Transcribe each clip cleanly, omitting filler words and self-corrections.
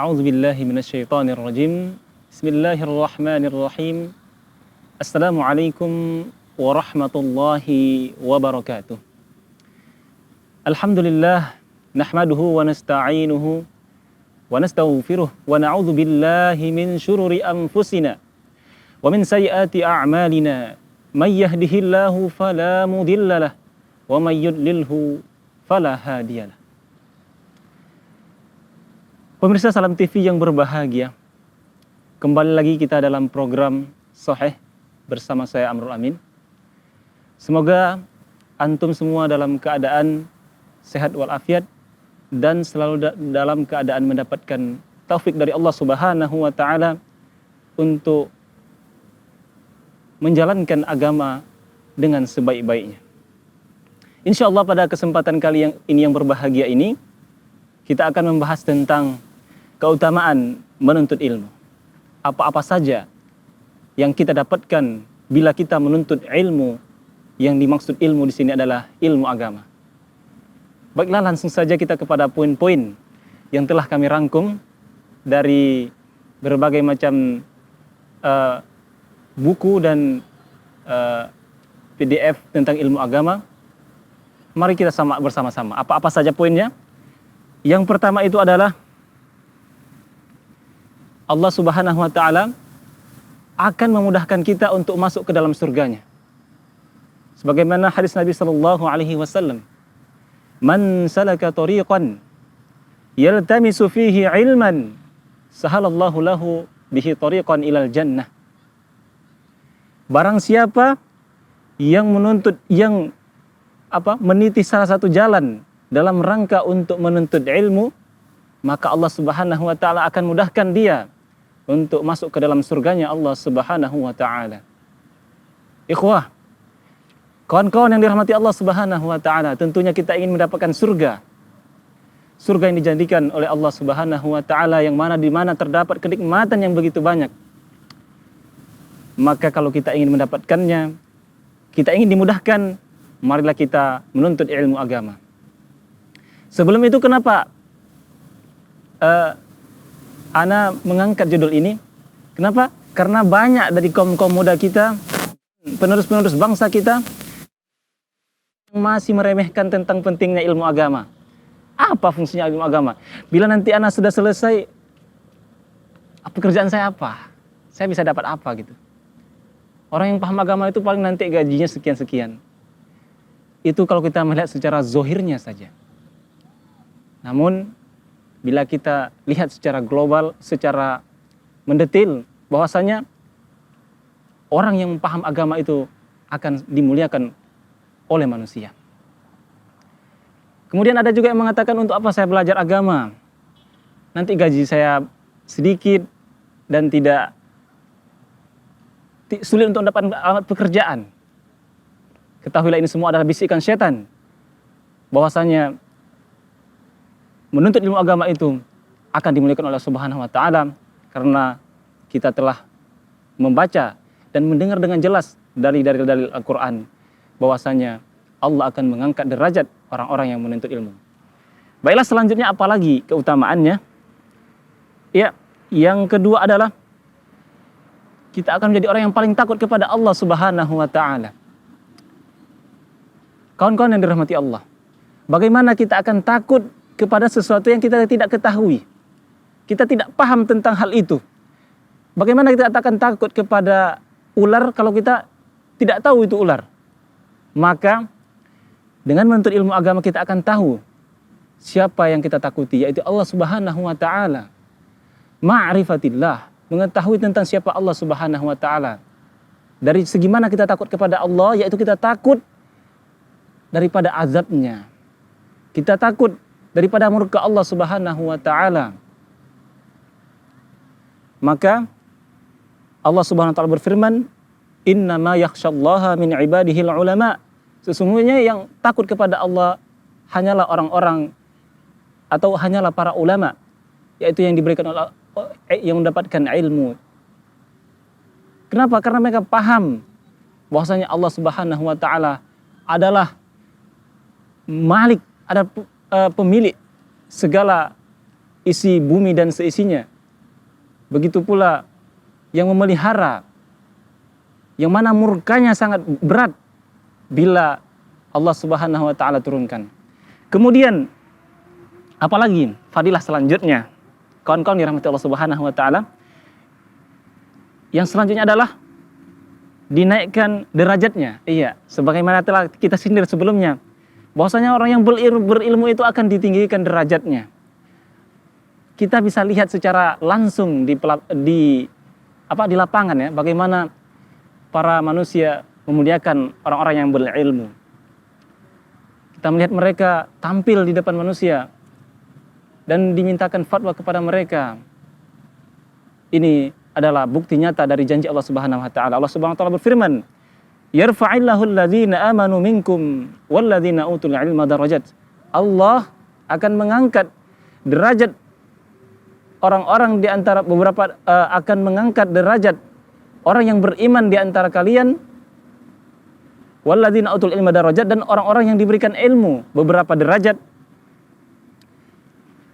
A'udzu billahi minasyaitonir rajim. Bismillahirrahmanirrahim. Assalamualaikum warahmatullahi wabarakatuh. Alhamdulillah nahmaduhu wa nasta'inuhu wa nastaghfiruh wa na'udzu billahi min syururi anfusina wa min sayyiati a'malina. May yahdihillahu fala mudhillalah wa may yudlilhu fala hadiyalah. Pemirsa Salam TV yang berbahagia, kembali lagi kita dalam program Sahih bersama saya Amrul Amin. Semoga antum semua dalam keadaan sehat walafiat dan selalu dalam keadaan mendapatkan taufik dari Allah Subhanahu wa taala untuk menjalankan agama dengan sebaik-baiknya. Insya Allah pada kesempatan kali yang berbahagia ini kita akan membahas tentang keutamaan menuntut ilmu. Apa-apa saja yang kita dapatkan bila kita menuntut ilmu. Yang dimaksud ilmu di sini adalah ilmu agama. Baiklah, langsung saja kita kepada poin-poin yang telah kami rangkum dari berbagai macam buku dan PDF tentang ilmu agama. Mari kita sama bersama-sama. Apa-apa saja poinnya? Yang pertama itu adalah Allah Subhanahu wa taala akan memudahkan kita untuk masuk ke dalam surganya. Sebagaimana hadis Nabi sallallahu alaihi wasallam, "Man salaka tariqan yaltamisu fihi ilman, sahalallahu lahu bihi tariqan ilal jannah." Barang siapa yang meniti salah satu jalan dalam rangka untuk menuntut ilmu, maka Allah Subhanahu wa taala akan mudahkan dia untuk masuk ke dalam surganya Allah Subhanahu wa taala. Ikhwah, kawan-kawan yang dirahmati Allah Subhanahu wa taala, tentunya kita ingin mendapatkan surga. Surga yang dijadikan oleh Allah Subhanahu wa taala yang di mana terdapat kenikmatan yang begitu banyak. Maka kalau kita ingin mendapatkannya, kita ingin dimudahkan, marilah kita menuntut ilmu agama. Sebelum itu kenapa Ana mengangkat judul ini? Kenapa? Karena banyak dari kaum-kaum muda kita, penerus-penerus bangsa kita, masih meremehkan tentang pentingnya ilmu agama. Apa fungsinya ilmu agama? Bila nanti Ana sudah selesai, pekerjaan saya apa? Saya bisa dapat apa gitu? Orang yang paham agama itu paling nanti gajinya sekian-sekian. Itu kalau kita melihat secara zohirnya saja. Namun bila kita lihat secara global, secara mendetil, bahwasanya orang yang paham agama itu akan dimuliakan oleh manusia. Kemudian ada juga yang mengatakan, untuk apa saya belajar agama? Nanti gaji saya sedikit dan tidak sulit untuk mendapatkan alamat pekerjaan. Ketahuilah ini semua adalah bisikan setan. Bahwasanya menuntut ilmu agama itu akan dimuliakan oleh Subhanahu wa taala karena kita telah membaca dan mendengar dengan jelas dari dalil Al-Qur'an bahwasanya Allah akan mengangkat derajat orang-orang yang menuntut ilmu. Baiklah, selanjutnya apalagi keutamaannya? Ya, yang kedua adalah kita akan menjadi orang yang paling takut kepada Allah Subhanahu wa taala. Kawan-kawan yang dirahmati Allah, bagaimana kita akan takut kepada sesuatu yang kita tidak ketahui? Kita tidak paham tentang hal itu. Bagaimana kita akan takut kepada ular kalau kita tidak tahu itu ular? Maka dengan menuntut ilmu agama kita akan tahu siapa yang kita takuti, yaitu Allah Subhanahu wa taala. Ma'rifatillah, mengetahui tentang siapa Allah Subhanahu wa taala. Dari segi mana kita takut kepada Allah, yaitu kita takut daripada azabnya. Kita takut daripada murka Allah Subhanahu wa taala. Maka Allah Subhanahu wa taala berfirman, "Innama yakhsyallaha min ibadihil ulama." Sesungguhnya yang takut kepada Allah hanyalah orang-orang atau hanyalah para ulama, yaitu yang diberikan oleh yang mendapatkan ilmu. Kenapa? Karena mereka paham bahwasanya Allah Subhanahu wa taala adalah Malik, ada pemilik segala isi bumi dan seisinya. Begitu pula yang memelihara, yang mana murkanya sangat berat bila Allah Subhanahu wa taala turunkan. Kemudian apalagi fadilah selanjutnya, kawan-kawan dirahmati Allah Subhanahu wa taala, yang selanjutnya adalah dinaikkan derajatnya. Iya, sebagaimana telah kita sindir sebelumnya, bahwasanya orang yang berilmu itu akan ditinggikan derajatnya. Kita bisa lihat secara langsung di lapangan ya, bagaimana para manusia memuliakan orang-orang yang berilmu. Kita melihat mereka tampil di depan manusia dan dimintakan fatwa kepada mereka. Ini adalah bukti nyata dari janji Allah Subhanahu wa taala. Allah Subhanahu wa taala berfirman, "Yarfa'illahu alladhina amanu minkum walladhina utul ilma darajat." Allah akan mengangkat derajat orang-orang di antara akan mengangkat derajat orang yang beriman di antara kalian, walladzina utul ilma darajat, dan orang-orang yang diberikan ilmu beberapa derajat.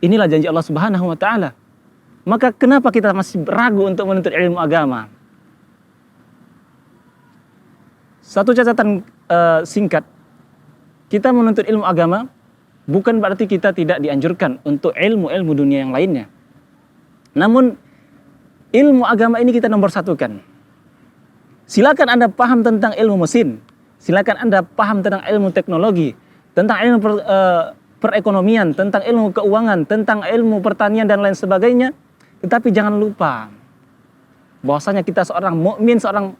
Inilah janji Allah Subhanahu wa taala. Maka kenapa kita masih ragu untuk menuntut ilmu agama? Satu catatan singkat, kita menuntut ilmu agama bukan berarti kita tidak dianjurkan untuk ilmu-ilmu dunia yang lainnya. Namun ilmu agama ini kita nomor satukan. Silakan Anda paham tentang ilmu mesin, silakan Anda paham tentang ilmu teknologi, tentang ilmu perekonomian, tentang ilmu keuangan, tentang ilmu pertanian dan lain sebagainya. Tetapi jangan lupa bahwasanya kita seorang mukmin, seorang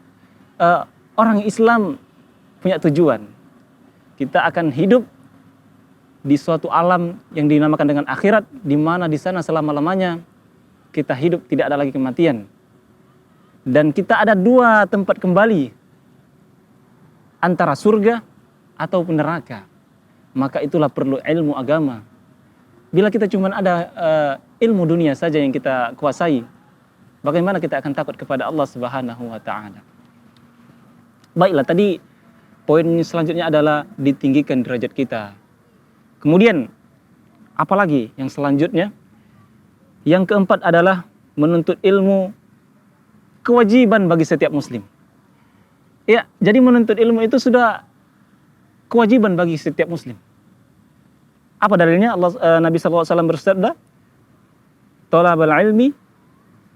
orang Islam punya tujuan. Kita akan hidup di suatu alam yang dinamakan dengan akhirat, di mana di sana selama-lamanya kita hidup, tidak ada lagi kematian. Dan kita ada dua tempat kembali, antara surga atau neraka. Maka itulah perlu ilmu agama. Bila kita cuma ada ilmu dunia saja yang kita kuasai, bagaimana kita akan takut kepada Allah Subhanahu wa taala? Baiklah, tadi poin selanjutnya adalah ditinggikan derajat kita. Kemudian apalagi yang selanjutnya? Yang keempat adalah menuntut ilmu kewajiban bagi setiap muslim. Ya, jadi menuntut ilmu itu sudah kewajiban bagi setiap muslim. Apa dalilnya? Nabi SAW bersabda, "Thalabul ilmi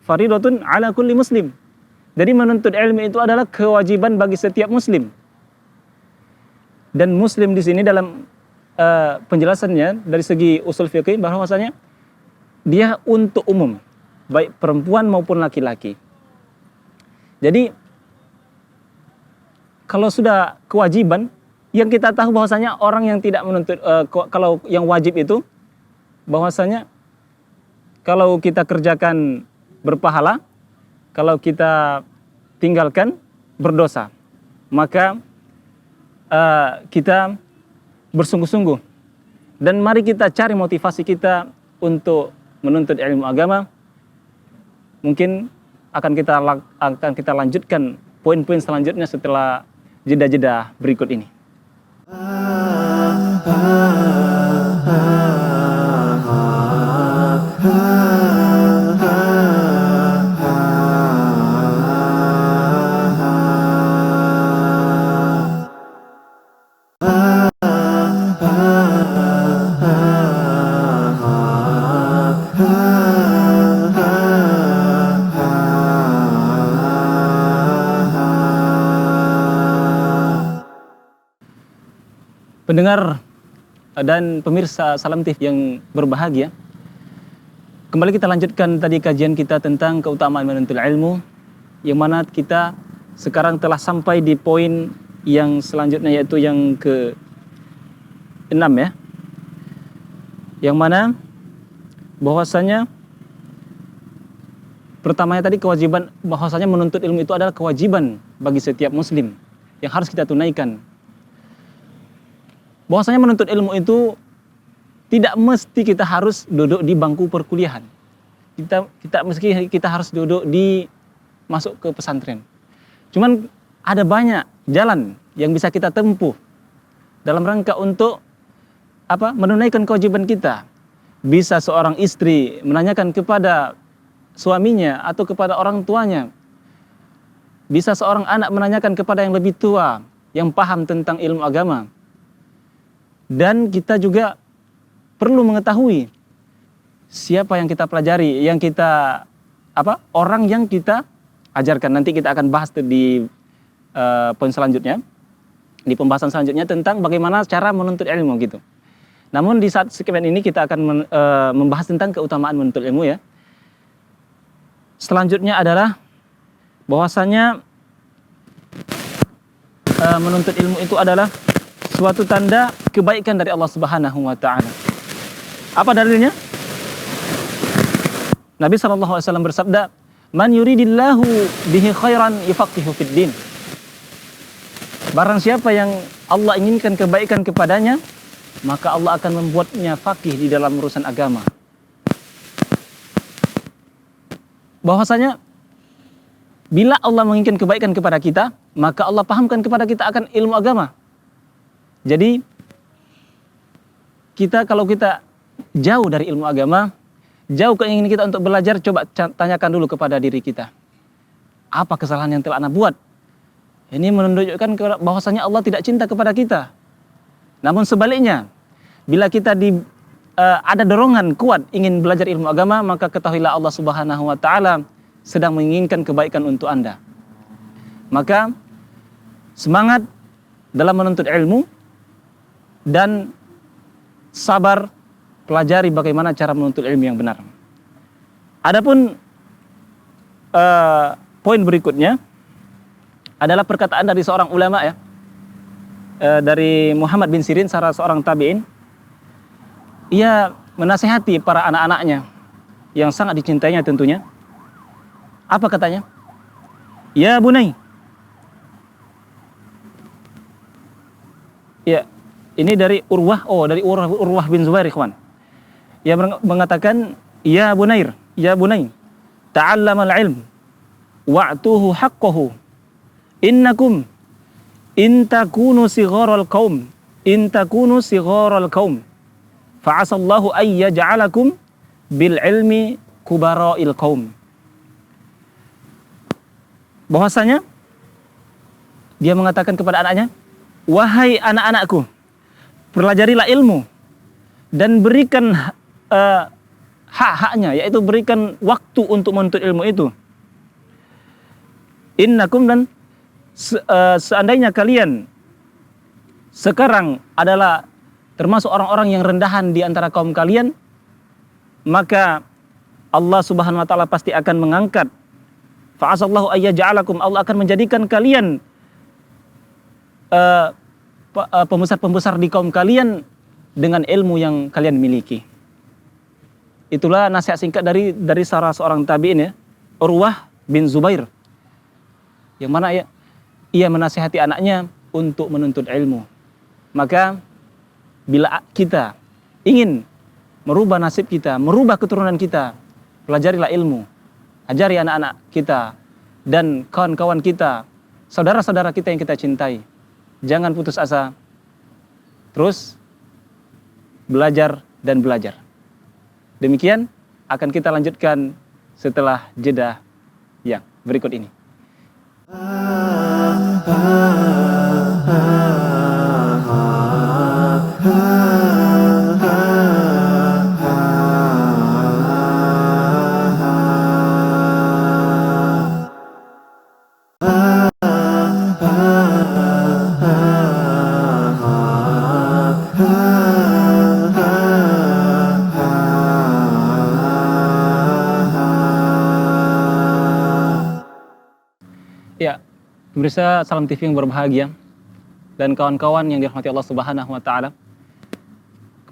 faridatun ala kulli muslim." Jadi menuntut ilmu itu adalah kewajiban bagi setiap muslim. Dan muslim di sini dalam penjelasannya dari segi usul fikih bahwasanya dia untuk umum, baik perempuan maupun laki-laki. Jadi kalau sudah kewajiban, yang kita tahu bahwasanya orang yang tidak menuntut, kalau yang wajib itu bahwasanya kalau kita kerjakan berpahala, kalau kita tinggalkan berdosa. Maka kita bersungguh-sungguh, dan mari kita cari motivasi kita untuk menuntut ilmu agama. Mungkin akan kita lanjutkan poin-poin selanjutnya setelah jeda-jeda berikut ini. Pendengar dan pemirsa Salam TV yang berbahagia, kembali kita lanjutkan tadi kajian kita tentang keutamaan menuntut ilmu, yang mana kita sekarang telah sampai di poin yang selanjutnya, yaitu yang ke-6 ya, yang mana bahwasanya pertamanya tadi kewajiban, bahwasanya menuntut ilmu itu adalah kewajiban bagi setiap muslim yang harus kita tunaikan. Bahwasanya menuntut ilmu itu tidak mesti kita harus duduk di bangku perkuliahan. Kita harus duduk di masuk ke pesantren. Cuman ada banyak jalan yang bisa kita tempuh dalam rangka untuk menunaikan kewajiban kita. bisa seorang istri menanyakan kepada suaminya atau kepada orang tuanya. Bisa seorang anak menanyakan kepada yang lebih tua, yang paham tentang ilmu agama. Dan kita juga perlu mengetahui siapa yang kita pelajari, yang kita orang yang kita ajarkan. Nanti kita akan bahas di poin selanjutnya, di pembahasan selanjutnya tentang bagaimana cara menuntut ilmu gitu. Namun di saat segmen ini kita akan membahas tentang keutamaan menuntut ilmu ya. Selanjutnya adalah bahwasanya menuntut ilmu itu adalah suatu tanda kebaikan dari Allah Subhanahu wa taala. Apa dalilnya? Nabi SAW bersabda, "Man yuridillahu bihi khairan yufaqihu fid din." Barang siapa yang Allah inginkan kebaikan kepadanya, maka Allah akan membuatnya faqih di dalam urusan agama. Bahwasanya bila Allah menginginkan kebaikan kepada kita, maka Allah pahamkan kepada kita akan ilmu agama. Jadi kalau kita jauh dari ilmu agama, jauh keinginan kita untuk belajar, coba tanyakan dulu kepada diri kita. Apa kesalahan yang telah Anda buat? Ini menunjukkan bahwasanya Allah tidak cinta kepada kita. Namun sebaliknya, bila kita ada dorongan kuat ingin belajar ilmu agama, maka ketahuilah Allah Subhanahu wa taala sedang menginginkan kebaikan untuk Anda. Maka semangat dalam menuntut ilmu dan sabar pelajari bagaimana cara menuntut ilmu yang benar. Adapun poin berikutnya adalah perkataan dari seorang ulama ya, dari Muhammad bin Sirin, salah seorang tabi'in. Ia menasihati para anak-anaknya yang sangat dicintainya tentunya. Apa katanya? Ya bunai. Ya, ini dari Urwah bin Zubair, ikhwan. Ia mengatakan, ya bunair, ya bunai, ta'allamal ilm wa'tuhu haqqahu. Innakum in takunu sigharal qaum fa'asallahu ay yaj'alakum bil ilmi kubara'il qaum. Bahwasanya dia mengatakan kepada anaknya, wahai anak-anakku, pelajarilah ilmu dan berikan hak-haknya, yaitu berikan waktu untuk menuntut ilmu itu. Innakum, dan seandainya kalian sekarang adalah termasuk orang-orang yang rendahan di antara kaum kalian, maka Allah Subhanahu wa taala pasti akan mengangkat. Fa'asallahu ayyaja'alakum, Allah akan menjadikan kalian pembesar-pembesar di kaum kalian dengan ilmu yang kalian miliki. Itulah nasihat singkat dari salah seorang tabi'in ya, Urwah bin Zubair, yang mana ia menasihati anaknya untuk menuntut ilmu. Maka bila kita ingin merubah nasib kita, merubah keturunan kita, pelajarilah ilmu. Ajari anak-anak kita dan kawan-kawan kita, saudara-saudara kita yang kita cintai. Jangan putus asa. Terus belajar dan belajar. Demikian akan kita lanjutkan setelah jeda yang berikut ini. Ya, pemirsa Salam TV yang berbahagia dan kawan-kawan yang dirahmati Allah Subhanahu wa taala.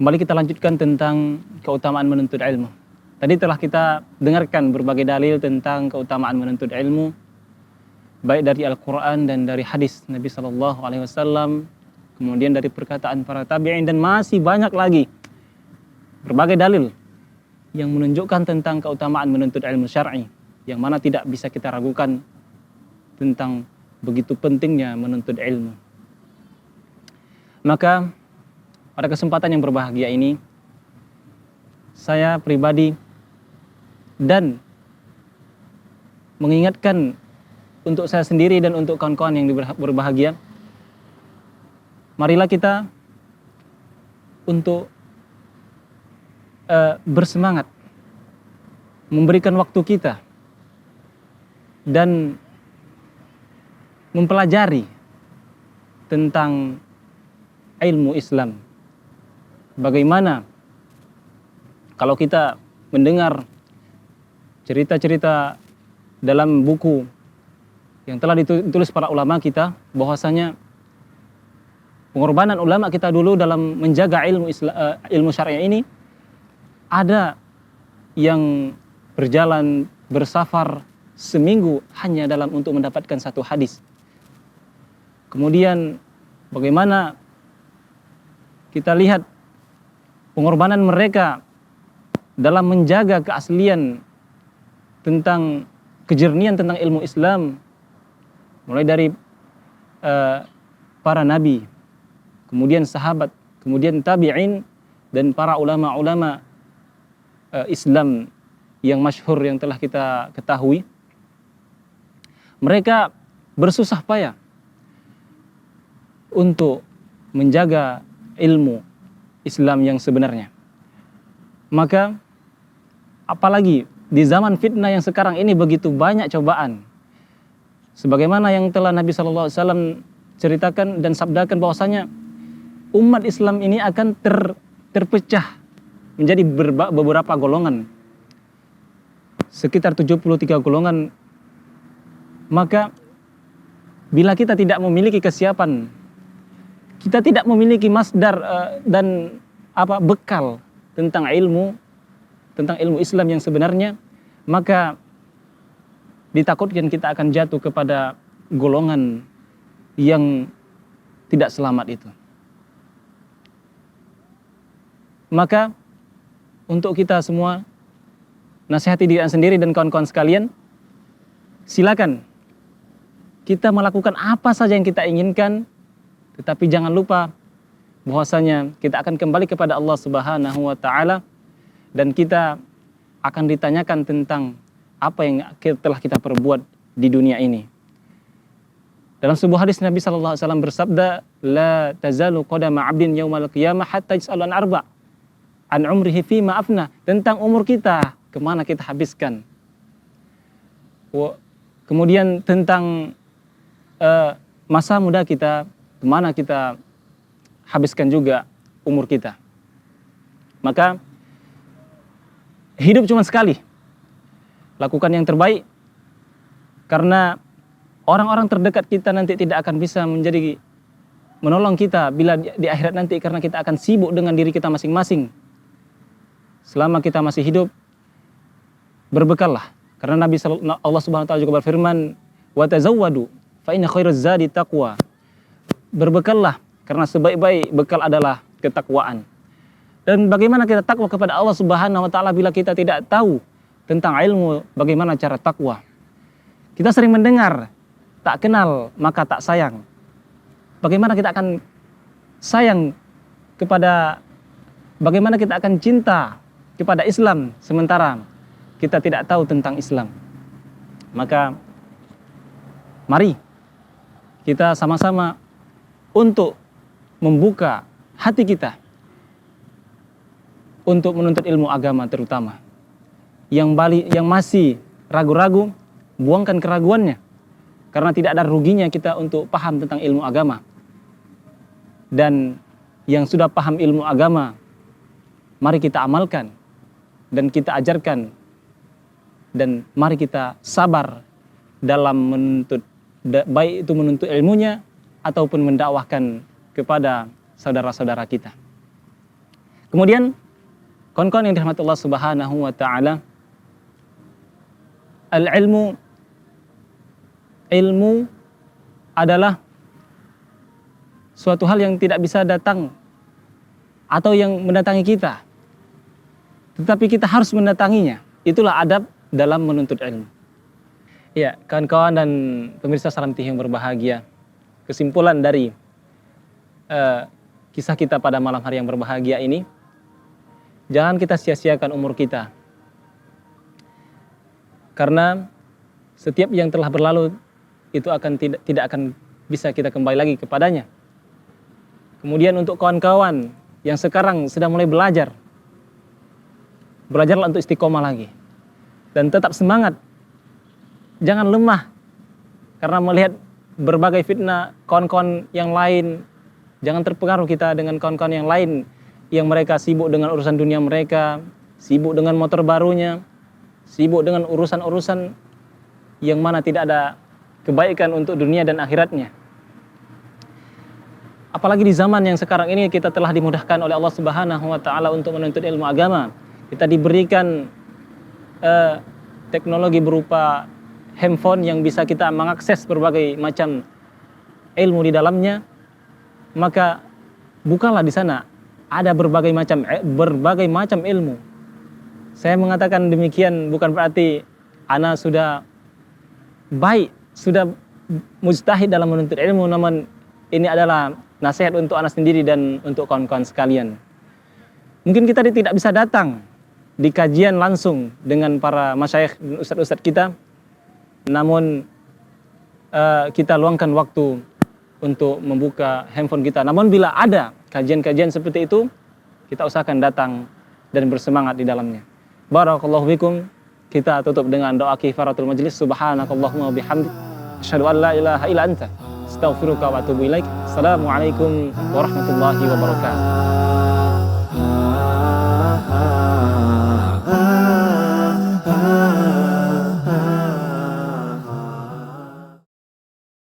Kembali kita lanjutkan tentang keutamaan menuntut ilmu. Tadi telah kita dengarkan berbagai dalil tentang keutamaan menuntut ilmu, baik dari Al-Qur'an dan dari hadis Nabi sallallahu alaihi wasallam, kemudian dari perkataan para tabi'in, dan masih banyak lagi berbagai dalil yang menunjukkan tentang keutamaan menuntut ilmu syar'i, yang mana tidak bisa kita ragukan tentang begitu pentingnya menuntut ilmu. Maka pada kesempatan yang berbahagia ini, saya pribadi dan mengingatkan untuk saya sendiri dan untuk kawan-kawan yang berbahagia, marilah kita untuk bersemangat memberikan waktu kita dan mempelajari tentang ilmu Islam. Bagaimana kalau kita mendengar cerita-cerita dalam buku yang telah ditulis para ulama kita, bahwasanya pengorbanan ulama kita dulu dalam menjaga ilmu syariah ini, ada yang berjalan bersafar seminggu hanya dalam untuk mendapatkan satu hadis. Kemudian bagaimana kita lihat pengorbanan mereka dalam menjaga keaslian tentang kejernihan tentang ilmu Islam, mulai dari para nabi, kemudian sahabat, kemudian tabi'in, dan para ulama-ulama Islam yang masyhur yang telah kita ketahui. Mereka bersusah payah untuk menjaga ilmu Islam yang sebenarnya. Maka apalagi di zaman fitnah yang sekarang ini begitu banyak cobaan. Sebagaimana yang telah Nabi SAW ceritakan dan sabdakan bahwasanya umat Islam ini akan terpecah menjadi beberapa golongan, sekitar 73 golongan. Maka bila kita tidak memiliki kesiapan, kita tidak memiliki masdar dan bekal tentang ilmu Islam yang sebenarnya, maka ditakutkan kita akan jatuh kepada golongan yang tidak selamat itu. Maka untuk kita semua, nasihati diri sendiri dan kawan-kawan sekalian, silakan kita melakukan apa saja yang kita inginkan, tetapi jangan lupa bahwasanya kita akan kembali kepada Allah Subhanahu wa taala dan kita akan ditanyakan tentang apa yang telah kita perbuat di dunia ini. Dalam sebuah hadis Nabi sallallahu alaihi wasallam bersabda, "La tazalu qadama 'abdin yaumal qiyamah hatta yus'ala an arba'." An umrihi fi ma'afna, tentang umur kita, kemana kita habiskan. Kemudian tentang masa muda kita, kemana kita habiskan juga umur kita. Maka hidup cuma sekali. Lakukan yang terbaik, karena orang-orang terdekat kita nanti tidak akan bisa menolong kita bila di akhirat nanti, karena kita akan sibuk dengan diri kita masing-masing. Selama kita masih hidup, berbekallah, karena Allah Subhanahu wa taala juga berfirman, "Wa tazawwadu fa inna khairaz zadi taqwa." Berbekallah, karena sebaik-baik bekal adalah ketakwaan. Dan bagaimana kita takwa kepada Allah Subhanahu wa taala bila kita tidak tahu tentang ilmu bagaimana cara takwa? Kita sering mendengar, tak kenal maka tak sayang. Bagaimana kita akan sayang bagaimana kita akan cinta kepada Islam sementara kita tidak tahu tentang Islam? Maka mari kita sama-sama untuk membuka hati kita untuk menuntut ilmu agama, terutama yang masih ragu-ragu, buangkan keraguannya, karena tidak ada ruginya kita untuk paham tentang ilmu agama. Dan yang sudah paham ilmu agama, mari kita amalkan dan kita ajarkan, dan mari kita sabar dalam menuntut, baik itu menuntut ilmunya ataupun mendakwahkan kepada saudara-saudara kita. Kemudian kawan-kawan yang dirahmati Allah Subhanahu wa taala, ilmu adalah suatu hal yang tidak bisa datang atau yang mendatangi kita, tetapi kita harus mendatanginya. Itulah adab dalam menuntut ilmu. Ya, kawan-kawan dan pemirsa Salam TV yang berbahagia, kesimpulan dari kisah kita pada malam hari yang berbahagia ini, Jangan kita sia-siakan umur kita. Karena setiap yang telah berlalu itu akan tidak akan bisa kita kembali lagi kepadanya. Kemudian untuk kawan-kawan yang sekarang sedang mulai belajar, belajarlah untuk istiqomah lagi. Dan tetap semangat. Jangan lemah. Karena melihat berbagai fitnah kawan-kawan yang lain, jangan terpengaruh kita dengan kawan-kawan yang lain yang mereka sibuk dengan urusan dunia mereka, sibuk dengan motor barunya, sibuk dengan urusan-urusan yang mana tidak ada kebaikan untuk dunia dan akhiratnya. Apalagi di zaman yang sekarang ini kita telah dimudahkan oleh Allah Subhanahu wa taala untuk menuntut ilmu agama. Kita diberikan teknologi berupa handphone yang bisa kita mengakses berbagai macam ilmu di dalamnya. Maka bukalah di sana, ada berbagai macam ilmu. Saya mengatakan demikian bukan berarti ana sudah baik, sudah mujtahid dalam menuntut ilmu, namun ini adalah nasihat untuk ana sendiri dan untuk kawan-kawan sekalian. Mungkin kita tidak bisa datang di kajian langsung dengan para masyayikh dan ustadz-ustadz kita, namun kita luangkan waktu untuk membuka handphone kita. Namun bila ada kajian-kajian seperti itu, kita usahakan datang dan bersemangat di dalamnya. Barakallahu fikum. Kita tutup dengan doa kifaratul majlis. Subhanakallahumma bihamdik, asyhadu an la ilaha illa anta, astaghfiruka wa atubu ilaik. Assalamualaikum warahmatullahi wabarakatuh.